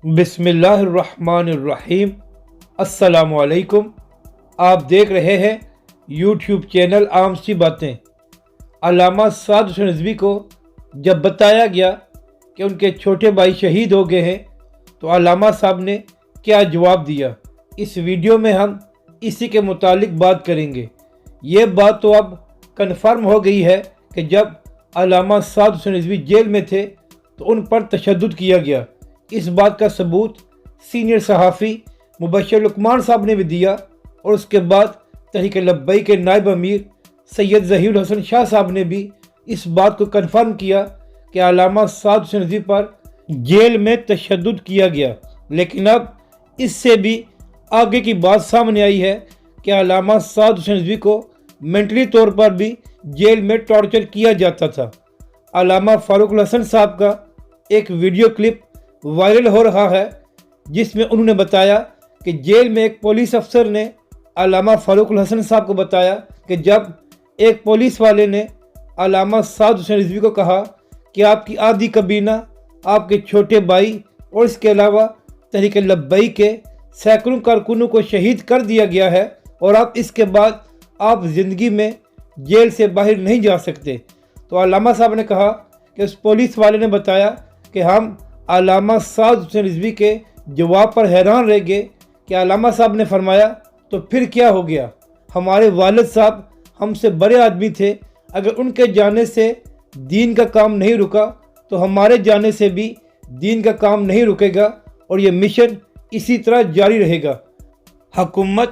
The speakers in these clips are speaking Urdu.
بسم اللہ الرحمن الرحیم۔ السلام علیکم۔ آپ دیکھ رہے ہیں یوٹیوب چینل عام سی باتیں۔ علامہ سعد حسین رضوی کو جب بتایا گیا کہ ان کے چھوٹے بھائی شہید ہو گئے ہیں تو علامہ صاحب نے کیا جواب دیا، اس ویڈیو میں ہم اسی کے متعلق بات کریں گے۔ یہ بات تو اب کنفرم ہو گئی ہے کہ جب علامہ سعد حسین رضوی جیل میں تھے تو ان پر تشدد کیا گیا۔ اس بات کا ثبوت سینئر صحافی مبشر لقمان صاحب نے بھی دیا، اور اس کے بعد تحریک لبیک کے نائب امیر سید ظہیر الحسن شاہ صاحب نے بھی اس بات کو کنفرم کیا کہ علامہ سعد حسین رضوی پر جیل میں تشدد کیا گیا۔ لیکن اب اس سے بھی آگے کی بات سامنے آئی ہے کہ علامہ سعد حسین رضوی کو مینٹلی طور پر بھی جیل میں ٹارچر کیا جاتا تھا۔ علامہ فاروق الحسن صاحب کا ایک ویڈیو کلپ وائرل ہو رہا ہے جس میں انہوں نے بتایا کہ جیل میں ایک پولیس افسر نے علامہ فاروق الحسن صاحب کو بتایا کہ جب ایک پولیس والے نے علامہ سعد حسین رضوی کو کہا کہ آپ کی آدھی کابینہ، آپ کے چھوٹے بھائی اور اس کے علاوہ تحریک لبیک کے سینکڑوں کارکنوں کو شہید کر دیا گیا ہے اور اب اس کے بعد آپ زندگی میں جیل سے باہر نہیں جا سکتے، تو علامہ صاحب نے کہا کہ اس پولیس والے نے بتایا کہ ہم علامہ سعد حسین رضوی کے جواب پر حیران رہ گئے کہ علامہ صاحب نے فرمایا تو پھر کیا ہو گیا؟ ہمارے والد صاحب ہم سے بڑے آدمی تھے، اگر ان کے جانے سے دین کا کام نہیں رکا تو ہمارے جانے سے بھی دین کا کام نہیں رکے گا اور یہ مشن اسی طرح جاری رہے گا۔ حکومت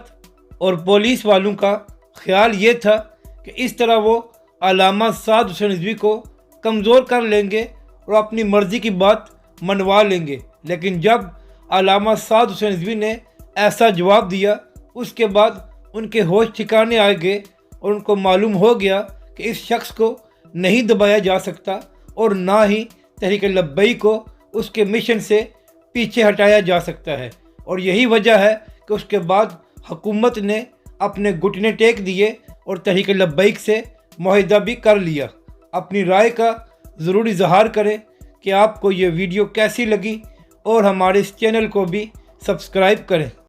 اور پولیس والوں کا خیال یہ تھا کہ اس طرح وہ علامہ سعد حسین رضوی کو کمزور کر لیں گے اور اپنی مرضی کی بات منوا لیں گے، لیکن جب علامہ سعد حسین رضوی نے ایسا جواب دیا اس کے بعد ان کے ہوش ٹھکانے آ گئے اور ان کو معلوم ہو گیا کہ اس شخص کو نہیں دبایا جا سکتا اور نہ ہی تحریک لبیک کو اس کے مشن سے پیچھے ہٹایا جا سکتا ہے، اور یہی وجہ ہے کہ اس کے بعد حکومت نے اپنے گھٹنے ٹیک دیے اور تحریک لبیک سے معاہدہ بھی کر لیا۔ اپنی رائے کا ضرور اظہار کریں کہ آپ کو یہ ویڈیو کیسی لگی اور ہمارے اس چینل کو بھی سبسکرائب کریں۔